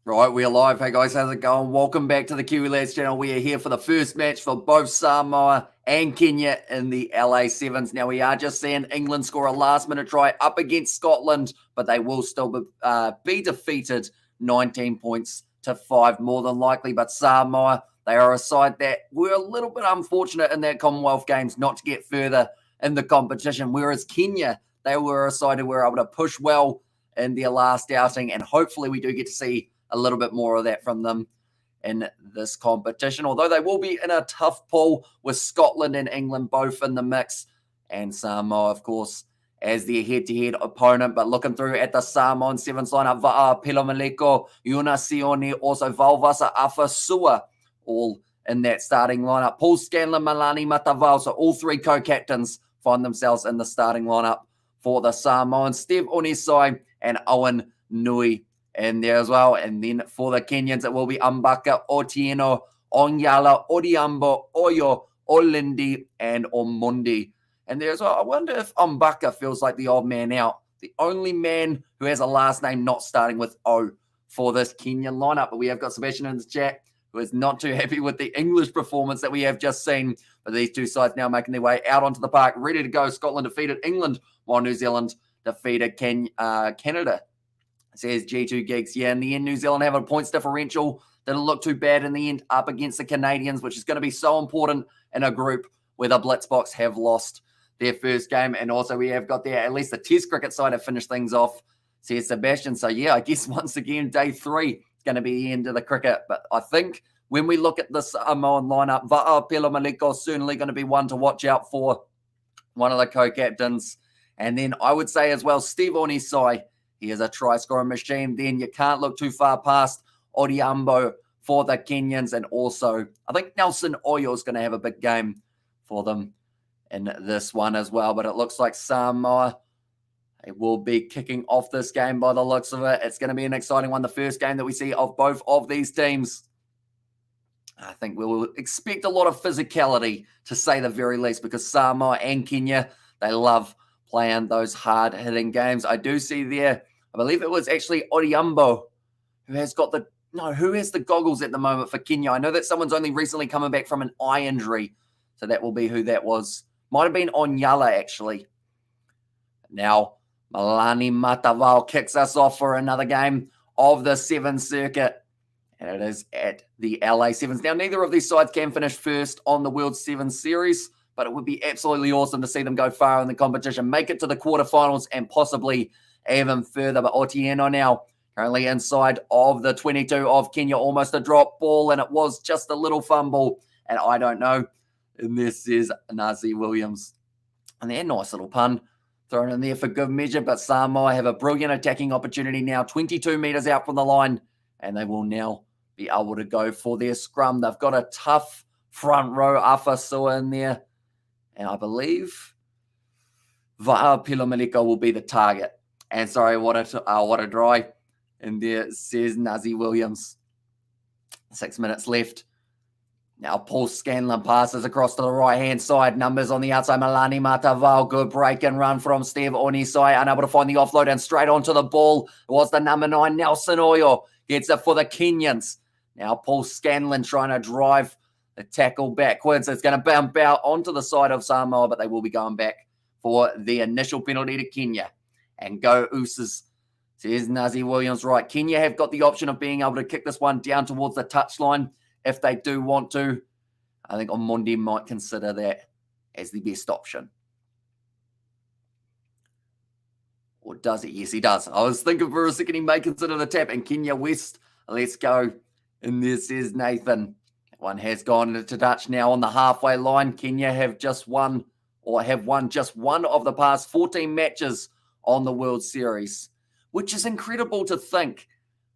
Right, we are live. Hey guys, how's it going? Welcome back to the Kiwi Lads channel. We are here for the first match for both Samoa and Kenya in the LA Sevens. Now, we are just seeing England score a last-minute try up against Scotland, but they will still be defeated 19 points to 5 more than likely. But Samoa, they are a side that were a little bit unfortunate in their Commonwealth Games not to get further in the competition, whereas Kenya, they were a side who were able to push well in their last outing, and hopefully we do get to see a little bit more of that from them in this competition, although they will be in a tough pool with Scotland and England both in the mix, and Samoa, of course, as their head-to-head opponent. But looking through at the Samoan Sevens lineup, Va'a Pilomaleko, Yuna Sione, also Valvasa Afasua, all in that starting lineup. Paul Scanlon, Malani Matavao, so all three co-captains find themselves in the starting lineup for the Samoans. Steve Onisai and Owen Nui in there as well. And then for the Kenyans, it will be Ambaka, Otieno, Onyala, Odiambo, Oyo, Olindi, and Omundi. And there as well, I wonder if Ambaka feels like the odd man out, the only man who has a last name not starting with O for this Kenyan lineup. But we have got Sebastian in the chat who is not too happy with the English performance that we have just seen. But these two sides now making their way out onto the park, ready to go. Scotland defeated England, while New Zealand defeated Canada. Says G2 Gigs. Yeah, in the end, New Zealand have a points differential. Didn't look too bad in the end up against the Canadians, which is going to be so important in a group where the Blitzboks have lost their first game. And also we have got there, at least the Test cricket side have finished things off, says Sebastian. So yeah, I guess once again, day 3 is going to be the end of the cricket. But I think when we look at the Samoan lineup, Va'a Pilomaleko certainly going to be one to watch out for, one of the co-captains. And then I would say as well, Steve Onisai, he is a try-scoring machine. Then you can't look too far past Odiambo for the Kenyans. And also, I think Nelson Oyo is going to have a big game for them in this one as well. But it looks like Samoa, they will be kicking off this game by the looks of it. It's going to be an exciting one. The first game that we see of both of these teams. I think we will expect a lot of physicality, to say the very least, because Samoa and Kenya, they love playing those hard-hitting games. I do see there, I believe it was actually Odiambo who has the goggles at the moment for Kenya. I know that someone's only recently coming back from an eye injury, so that will be who that was. Might have been Onyala, actually. Now, Malani Matavao kicks us off for another game of the Sevens circuit, and it is at the LA Sevens. Now, neither of these sides can finish first on the World Sevens Series, but it would be absolutely awesome to see them go far in the competition, make it to the quarterfinals, and possibly even further. But Otieno now currently inside of the 22 of Kenya, almost a drop ball, and it was just a little fumble, and I don't know. And this is Nazi Williams. And then nice little pun thrown in there for good measure, but Samoa have a brilliant attacking opportunity now, 22 metres out from the line, and they will now be able to go for their scrum. They've got a tough front row, Afasua in there. And I believe Va'a Pilomaleko will be the target. And sorry, what a dry. And there says Nazi Williams. 6 minutes left. Now Paul Scanlon passes across to the right-hand side. Numbers on the outside. Malani Matavao. Good break and run from Steve Onisai. Unable to find the offload and straight onto the ball. It was the number 9, Nelson Oyo. Gets it for the Kenyans. Now Paul Scanlon trying to drive the tackle backwards. It's going to bump out onto the side of Samoa, but they will be going back for the initial penalty to Kenya. And go Ooses, says Nazi Williams. Right, Kenya have got the option of being able to kick this one down towards the touchline if they do want to. I think Omundi might consider that as the best option. Or does he? Yes, he does. I was thinking for a second he may consider the tap. And Kenya West, let's go. And this is Nathan. One has gone into touch now on the halfway line. Kenya have won just one of the past 14 matches on the World Series, which is incredible to think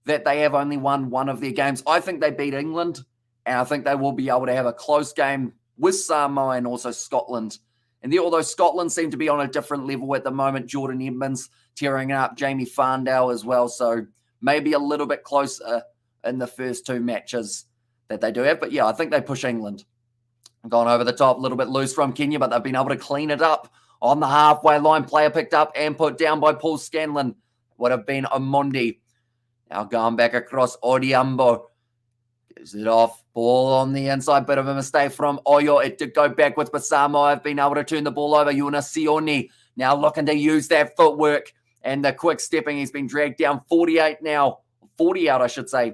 that they have only won one of their games. I think they beat England, and I think they will be able to have a close game with Samoa and also Scotland. And although Scotland seem to be on a different level at the moment, Jordan Edmonds tearing up, Jamie Farndale as well, so maybe a little bit closer in the first 2 matches that they do have. But yeah, I think they push England. Gone over the top, a little bit loose from Kenya, but they've been able to clean it up on the halfway line. Player picked up and put down by Paul Scanlon. Would have been Omundi. Now going back across Odiambo. Gives it off. Ball on the inside. Bit of a mistake from Oyo. It did go backwards, but Samoa have been able to turn the ball over. Yuna Sione now looking to use that footwork and the quick stepping. He's been dragged down 48 now. 40 out, I should say,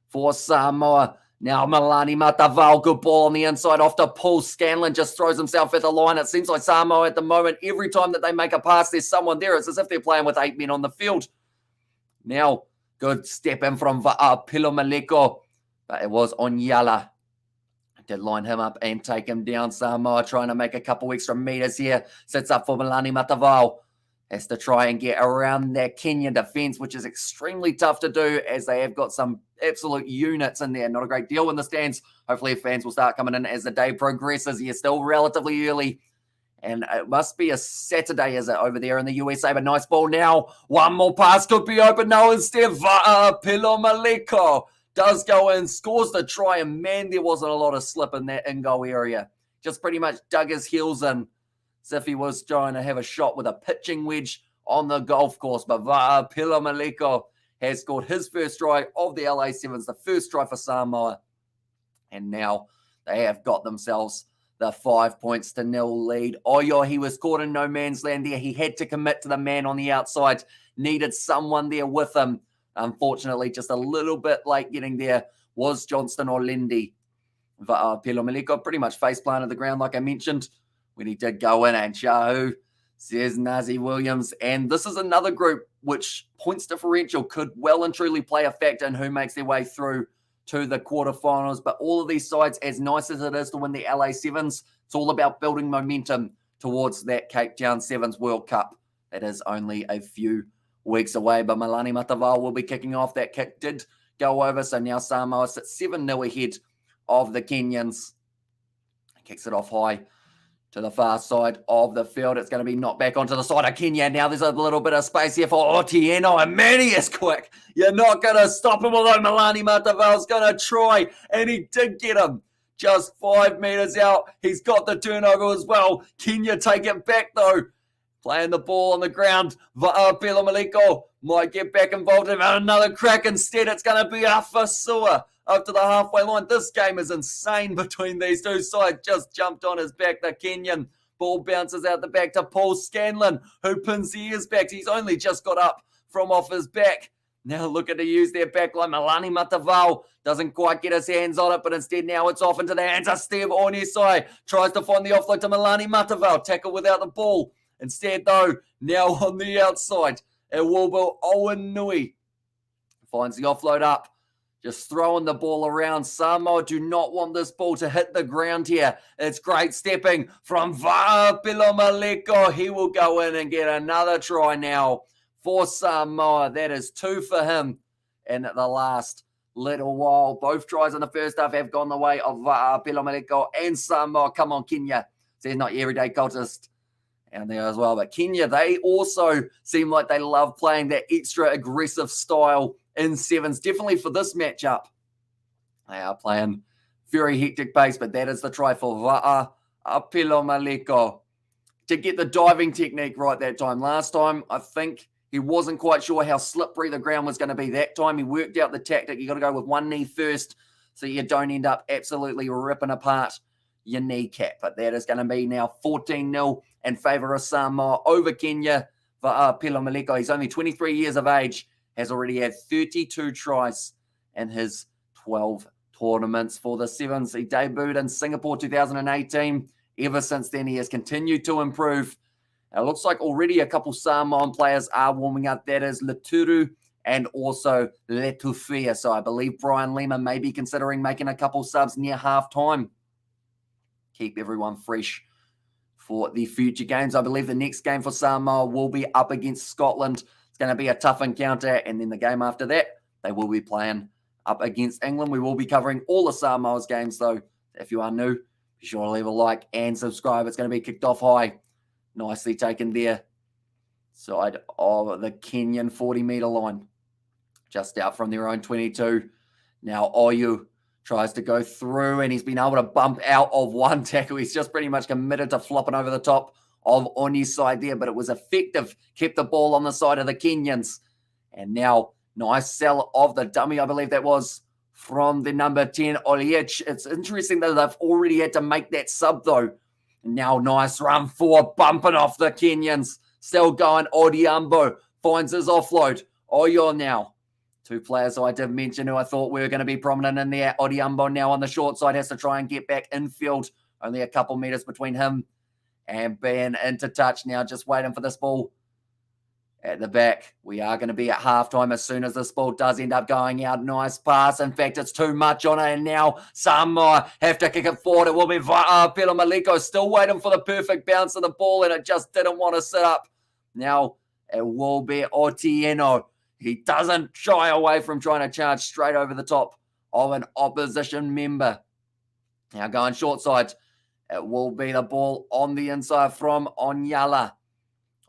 for Samoa. Now Milani Matavao, good ball on the inside off to Paul Scanlon, just throws himself at the line. It seems like Samoa at the moment, every time that they make a pass, there's someone there. It's as if they're playing with 8 men on the field. Now, good step in from Pilomaleko, but it was Onyala. Did line him up and take him down. Samoa trying to make a couple extra meters here. Sits up for Milani Matavao. Has to try and get around that Kenyan defense, which is extremely tough to do as they have got some absolute units in there. Not a great deal in the stands. Hopefully fans will start coming in as the day progresses. You're still relatively early. And it must be a Saturday, is it, over there in the USA? But nice ball now. One more pass could be open. No, instead, Pilomaleko does go in, scores the try. And man, there wasn't a lot of slip in that in-goal area. Just pretty much dug his heels in, as if he was trying to have a shot with a pitching wedge on the golf course. But Pilomaleko has scored his first try of the LA Sevens, the first try for Samoa. And now they have got themselves the 5-0 lead. Oyo, he was caught in no man's land there. He had to commit to the man on the outside. Needed someone there with him. Unfortunately, just a little bit late getting there was Johnston or Lindy. Pilomaleko pretty much face planted the ground, like I mentioned, when he did go in. And Shahu says Nazi Williams. And this is another group which points differential could well and truly play a factor in who makes their way through to the quarterfinals. But all of these sides, as nice as it is to win the LA Sevens, it's all about building momentum towards that Cape Town Sevens World Cup. That is only a few weeks away. But Milani Matavao will be kicking off. That kick did go over. So now Samoa sits 7-0 ahead of the Kenyans. Kicks it off high to the far side of the field. It's going to be knocked back onto the side of Kenya. Now there's a little bit of space here for Otieno, and man, he is quick. You're not going to stop him, although Milani Matavao's going to try, and he did get him just 5 meters out. He's got the turnover as well. Kenya take it back, though. Playing the ball on the ground. Pilomaleko might get back involved in another crack. Instead, it's going to be Afasua up to the halfway line. This game is insane between these two sides. Just jumped on his back, the Kenyan. Ball bounces out the back to Paul Scanlon, who pins the ears back. He's only just got up from off his back. Now looking to use their back line. Milani Matavao doesn't quite get his hands on it, but instead now it's off into the hands of Steve Ornisai. Tries to find the offload to Milani Matavao. Tackle without the ball. Instead, though, now on the outside, it will be Owen Nui. Finds the offload up. Just throwing the ball around. Samoa do not want this ball to hit the ground here. It's great stepping from Pilomaleko. He will go in and get another try now for Samoa. That is 2 for him in the last little while. Both tries in the first half have gone the way of Pilomaleko and Samoa. Come on, Kenya. Says not your everyday cultist. And there as well. But Kenya, they also seem like they love playing that extra aggressive style in sevens. Definitely for this matchup. They are playing very hectic pace, but that is the try for Pilomaleko to get the diving technique right that time. Last time, I think he wasn't quite sure how slippery the ground was going to be. That time, he worked out the tactic. You got to go with one knee first so you don't end up absolutely ripping apart your kneecap. But that is going to be now 14-0 in favour of Samoa over Kenya for Pilomaleko. He's only 23 years of age, has already had 32 tries in his 12 tournaments for the Sevens. He debuted in Singapore 2018. Ever since then, he has continued to improve. It looks like already a couple Samoan players are warming up. That is Laturu and also Letufia. So I believe Brian Lima may be considering making a couple subs near halftime. Keep everyone fresh for the future games. I believe the next game for Samoa will be up against Scotland. It's going to be a tough encounter. And then the game after that, they will be playing up against England. We will be covering all of Samoa's games, though. If you are new, be sure to leave a like and subscribe. It's going to be kicked off high. Nicely taken there. Side of the Kenyan 40-meter line. Just out from their own 22. Now Oyu tries to go through, and he's been able to bump out of one tackle. He's just pretty much committed to flopping over the top of Oni's side there, but it was effective. Kept the ball on the side of the Kenyans. And now Nice sell of the dummy, I believe that was from the number 10, Oliech. It's interesting that they've already had to make that sub, though. Now, nice run for bumping off the Kenyans. Still going, Odiambo finds his offload. Oyo now. Two players I did mention who I thought were going to be prominent in there. Odiambo now on the short side has to try and get back infield. Only a couple meters between him and being into touch now, just waiting for this ball at the back. We are going to be at halftime as soon as this ball does end up going out. Nice pass. In fact, it's too much on it. And now Samoa have to kick it forward. It will be Pelo Maliko still waiting for the perfect bounce of the ball, and it just didn't want to sit up. Now it will be Otieno. He doesn't shy away from trying to charge straight over the top of an opposition member. Now going short side. It will be the ball on the inside from Onyala.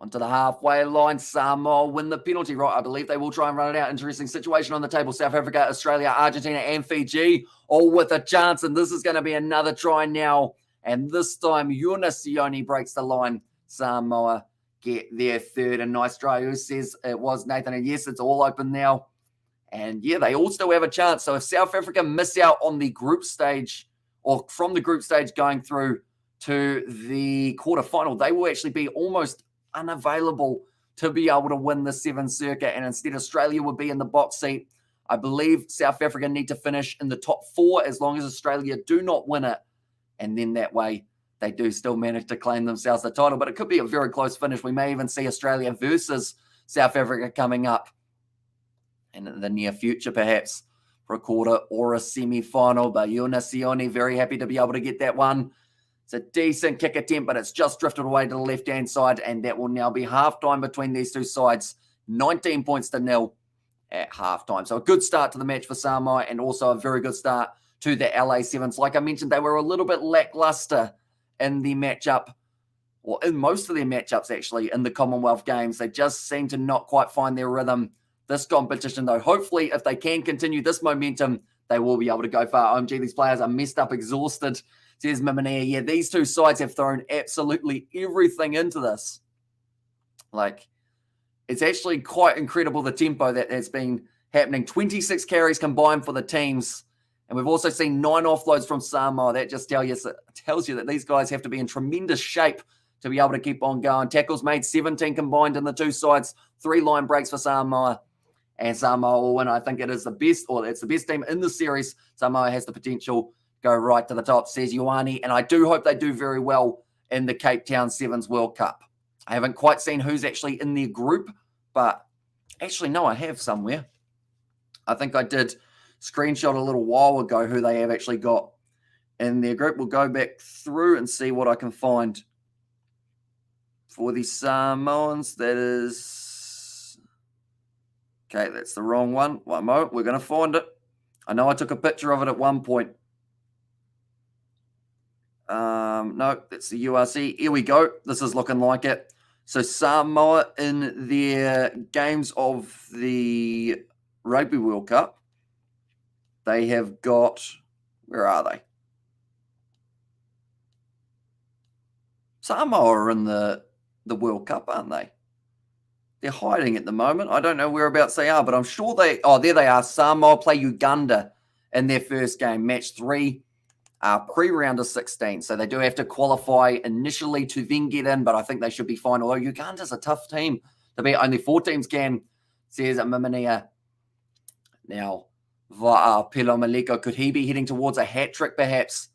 Onto the halfway line, Samoa win the penalty, right? I believe they will try and run it out. Interesting situation on the table. South Africa, Australia, Argentina, and Fiji, all with a chance. And this is going to be another try now. And this time, Sione breaks the line. Samoa get their third. And nice try. Who says it was Nathan? And yes, it's all open now. And yeah, they all still have a chance. So if South Africa miss out on the group stage, or from the group stage going through to the quarterfinal, they will actually be almost unavailable to be able to win the Sevens circuit, and instead Australia would be in the box seat. I believe South Africa need to finish in the top 4 as long as Australia do not win it, and then that way they do still manage to claim themselves the title. But it could be a very close finish. We may even see Australia versus South Africa coming up in the near future, perhaps for a quarter or a semi-final. But Sione very happy to be able to get that one. It's a decent kick attempt, but it's just drifted away to the left-hand side, and that will now be halftime between these two sides. 19 points to 0 at halftime. So a good start to the match for Samoa, and also a very good start to the LA Sevens. Like I mentioned, they were a little bit lackluster in the matchup, or in most of their matchups, actually, in the Commonwealth Games. They just seem to not quite find their rhythm this competition, though. Hopefully, if they can continue this momentum, they will be able to go far. OMG, these players are messed up, exhausted. Says Mimania. Yeah, these two sides have thrown absolutely everything into this. Like, it's actually quite incredible the tempo that has been happening. 26 carries combined for the teams. And we've also seen 9 offloads from Samoa. That just tells you that these guys have to be in tremendous shape to be able to keep on going. Tackles made, 17 combined in the two sides. 3 line breaks for Samoa. And Samoa will win. I think it is the best, or it's the best team in the series. Samoa has the potential go right to the top, says Ioane. And I do hope they do very well in the Cape Town Sevens World Cup. I haven't quite seen who's actually in their group, but actually, no, I have somewhere. I think I did screenshot a little while ago who they have actually got in their group. We'll go back through and see what I can find for the Samoans. That is... Okay, that's the wrong one. One moment, we're going to find it. I know I took a picture of it at one point. No, that's the URC. Here we go. This is looking like it. So Samoa in their games of the Rugby World Cup, they have got, where are they? Samoa are in the World Cup, aren't they? They're hiding at the moment. I don't know whereabouts they are, but I'm sure they, oh, there they are. Samoa play Uganda in their first game, match 3. Pre-round of 16, so they do have to qualify initially to then get in, but I think they should be fine. Although Uganda's a tough team to beat. Only 4 teams can, says Mimania. Now, Pelo Maliko, could he be heading towards a hat-trick perhaps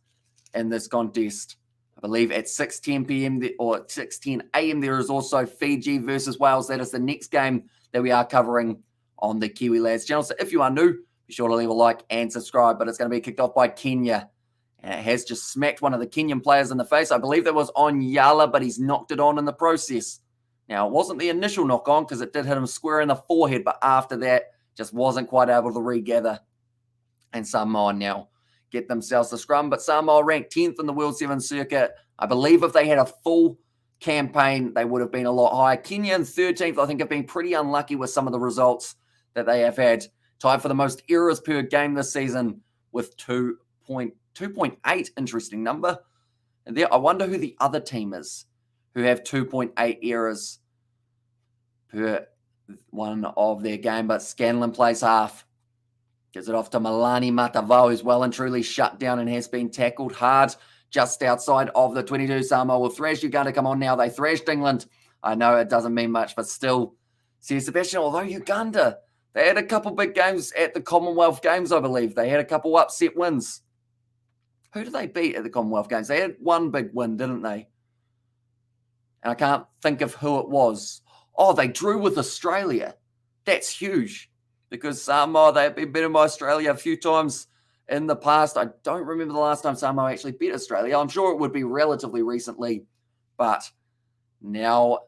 in this contest? I believe at 6:10 p.m. or 6:10 a.m. there is also Fiji versus Wales. That is the next game that we are covering on the Kiwi Lads channel. So if you are new, be sure to leave a like and subscribe. But it's going to be kicked off by Kenya. And it has just smacked one of the Kenyan players in the face. I believe that was Onyala, but he's knocked it on in the process. Now, it wasn't the initial knock on because it did hit him square in the forehead, but after that, just wasn't quite able to regather. And Samoa now get themselves the scrum. But Samoa ranked 10th in the World Sevens circuit. I believe if they had a full campaign, they would have been a lot higher. Kenya in 13th, I think, have been pretty unlucky with some of the results that they have had. Tied for the most errors per game this season with 2.8, interesting number. And there, I wonder who the other team is who have 2.8 errors per one of their game, but Scanlon plays half. Gives it off to Milani Matavao, who's well and truly shut down and has been tackled hard just outside of the 22. Samoa will thrash Uganda. Come on now. They thrashed England. I know it doesn't mean much, but still. See, Sebastian, although Uganda, they had a couple big games at the Commonwealth Games, I believe. They had a couple upset wins. Who did they beat at the Commonwealth Games? They had one big win, didn't they? And I can't think of who it was. Oh, they drew with Australia. That's huge. Because Samoa, they've been beaten by Australia a few times in the past. I don't remember the last time Samoa actually beat Australia. I'm sure it would be relatively recently. But now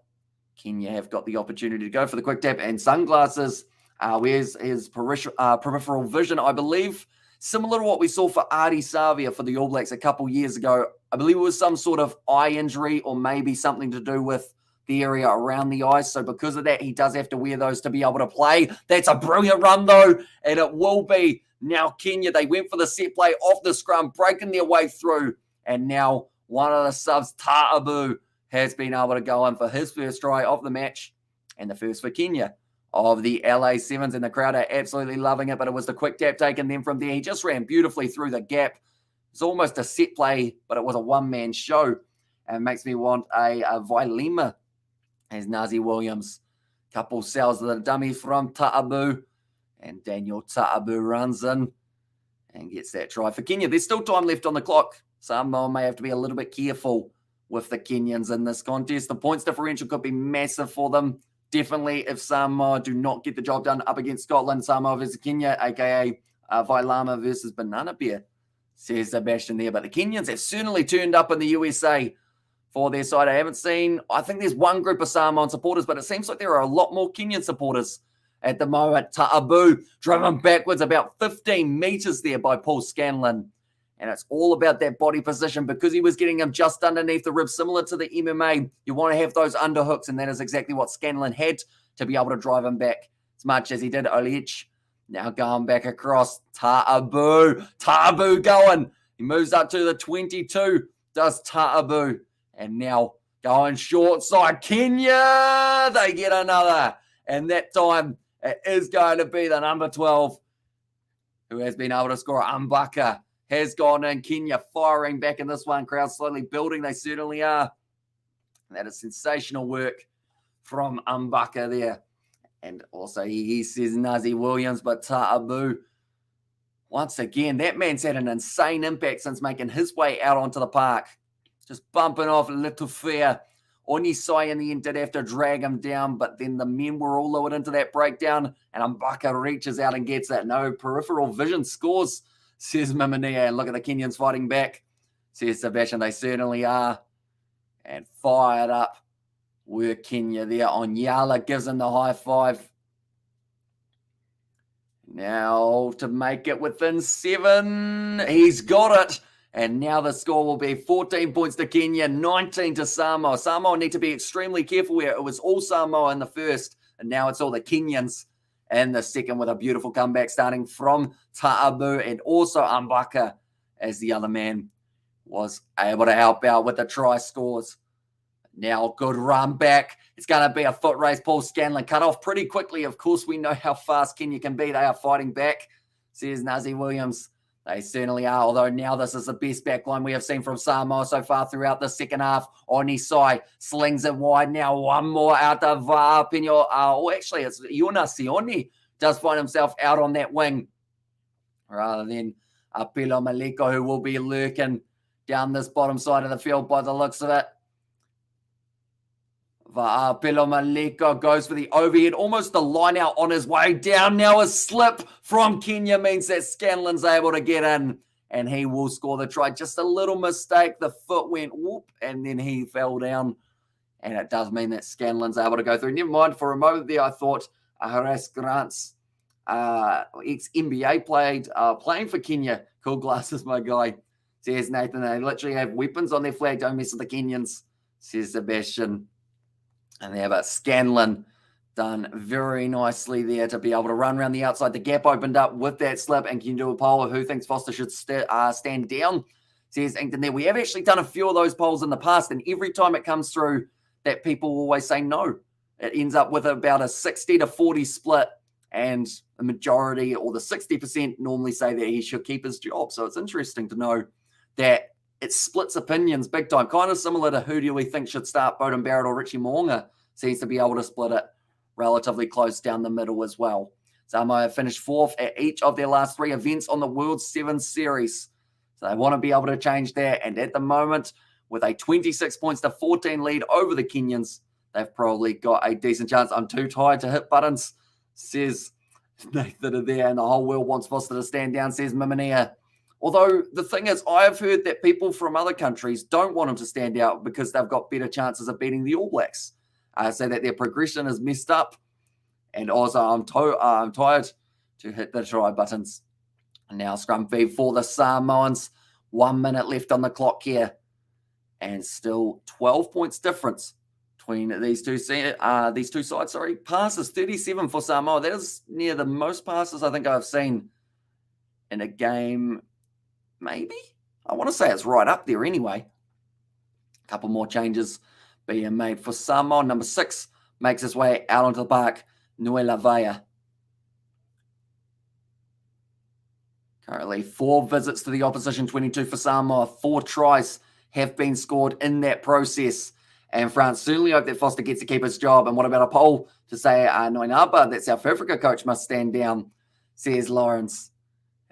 Kenya have got the opportunity to go for the quick tap. And Sunglasses wears his peripheral vision, I believe. Similar to what we saw for Ardie Savia for the All Blacks a couple years ago. I believe it was some sort of eye injury or maybe something to do with the area around the eyes. So because of that, he does have to wear those to be able to play. That's a brilliant run, though, and it will be now Kenya. They went for the set play off the scrum, breaking their way through, and now one of the subs, Ta'abu, has been able to go in for his first try of the match and the first for Kenya of the LA Sevens, and the crowd are absolutely loving it, but it was the quick tap taken then from there. He just ran beautifully through the gap. It's almost a set play, but it was a one-man show, and it makes me want a Vailima as Nazi Williams. Couple sells the dummy from Ta'abu, and Daniel Ta'abu runs in and gets that try for Kenya. There's still time left on the clock. Samoa may have to be a little bit careful with the Kenyans in this contest. The points differential could be massive for them. Definitely if Samoa do not get the job done up against Scotland, Samoa versus Kenya, aka Vailama versus Banana Bear, says Sebastian there. But the Kenyans have certainly turned up in the USA for their side. I think there's one group of Samoan supporters, but it seems like there are a lot more Kenyan supporters at the moment. Ta'abu driven backwards about 15 meters there by Paul Scanlon. And it's all about that body position because he was getting him just underneath the ribs, similar to the MMA. You want to have those underhooks, and that is exactly what Scanlon had to be able to drive him back as much as he did. Olic now going back across. Ta'abu going. He moves up to the 22, does Ta'abu. And now going short side, Kenya, they get another. And that time it is going to be the number 12 who has been able to score. Mbaka has gone in. Kenya firing back in this one. Crowd slowly building. They certainly are. And that is sensational work from Mbaka there. And also he says Nazi Williams, but Ta'abu, once again, that man's had an insane impact since making his way out onto the park. Just bumping off Little Fair. Onisai in the end did have to drag him down, but then the men were all lowered into that breakdown, and Mbaka reaches out and gets that. No peripheral vision scores, says Mimania. And look at the Kenyans fighting back, says Sebastian. They certainly are. And fired up were Kenya there. Onyala gives him the high five. Now to make it within 7. He's got it. And now the score will be 14 points to Kenya, 19 to Samoa. Samoa need to be extremely careful here. It was all Samoa in the first, and now it's all the Kenyans in the second with a beautiful comeback starting from Ta'abu and also Mbaka as the other man was able to help out with the try scores. Now good run back. It's going to be a foot race. Paul Scanlon cut off pretty quickly. Of course, we know how fast Kenya can be. They are fighting back, says Nazi Williams. They certainly are, although now this is the best backline we have seen from Samoa so far throughout the second half. Onisai slings it wide now. One more out of Pinho. Actually, it's Iona Sioni does find himself out on that wing rather than Apelo Maleko, who will be lurking down this bottom side of the field by the looks of it. Apelo Maleko goes for the overhead, almost the line out on his way down. Now a slip from Kenya means that Scanlon's able to get in, and he will score the try. Just a little mistake. The foot went whoop, and then he fell down, and it does mean that Scanlon's able to go through. Never mind, for a moment there, I thought Horace Grant's ex-NBA playing for Kenya. Cool glasses, my guy. Says Nathan, they literally have weapons on their flag. Don't mess with the Kenyans, says Sebastian. And there, but Scanlon done very nicely there to be able to run around the outside. The gap opened up with that slip, and can you do a poll of who thinks Foster should stand down? Says Inkton there. We have actually done a few of those polls in the past, and every time it comes through that people always say no. it ends up with about a 60-40 split, and the majority, or the 60%, normally say that he should keep his job. So it's interesting to know that it splits opinions big time, kind of similar to who do we think should start, Beauden Barrett or Richie Mo'unga. Seems to be able to split it relatively close down the middle as well. Samoa finished 4th at each of their last 3 events on the World Sevens Series. So they want to be able to change that. And at the moment, with a 26 points to 14 lead over the Kenyans, they've probably got a decent chance. I'm too tired to hit buttons, says Nathan there, and the whole world wants Foster to stand down, says Mimania. Although the thing is, I've heard that people from other countries don't want him to stand out because they've got better chances of beating the All Blacks. Say that their progression is messed up. And also, I'm tired to hit the try buttons. And now scrum feed for the Samoans. 1 minute left on the clock here. And still 12 points difference between these two sides. Passes 37 for Samoa. That is near the most passes I think I've seen in a game. Maybe? I want to say it's right up there anyway. A couple more changes being made for Samoa. Number 6 makes his way out onto the park. Nuelavaya. Currently 4 visits to the opposition, 22 for Samoa. 4 tries have been scored in that process. And France certainly hope that Foster gets to keep his job. And what about a poll to say Noinaba, that South Africa coach, must stand down, says Lawrence.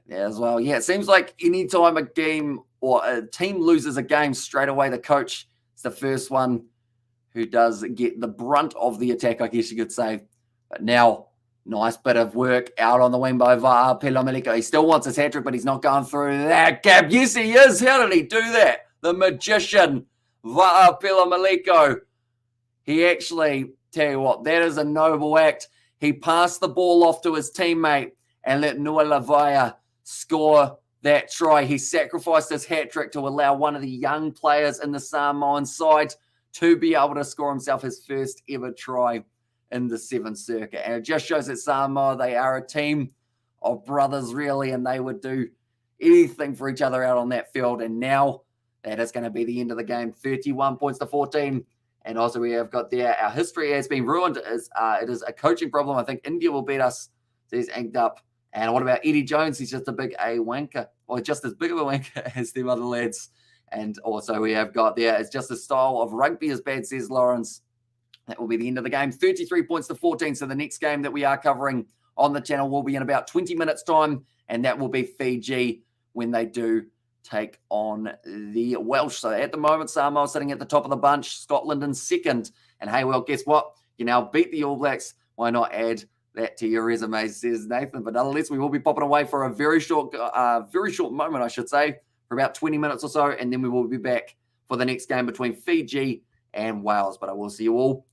As well. Yeah, it seems like any time a game or a team loses a game, straight away the coach is the first one who does get the brunt of the attack, I guess you could say. But now, nice bit of work out on the wing by Va'apelo Maliko. He still wants his hat-trick, but he's not going through that gap. Yes, he is. How did he do that? The magician, Va'apelo Maliko. He actually, tell you what, that is a noble act. He passed the ball off to his teammate and let Nuelavaya score that try. He sacrificed his hat-trick to allow one of the young players in the Samoan side to be able to score himself his first ever try in the 7th circuit. And it just shows that Samoa, they are a team of brothers, really, and they would do anything for each other out on that field. And now that is going to be the end of the game, 31 points to 14. And also we have got there, our history has been ruined. It is a coaching problem. I think India will beat us. So he's anked up. And what about Eddie Jones? He's just a big wanker, or just as big of a wanker as the other lads. And also we have got there, it's just the style of rugby is bad, says Lawrence. That will be the end of the game. 33 points to 14. So the next game that we are covering on the channel will be in about 20 minutes time. And that will be Fiji when they do take on the Welsh. So at the moment, Samoa sitting at the top of the bunch, Scotland in 2nd. And hey, well, guess what? You now beat the All Blacks. Why not add that to your resume, says Nathan. But nonetheless, we will be popping away for a very short moment, I should say, for about 20 minutes or so. And then we will be back for the next game between Fiji and Wales. But I will see you all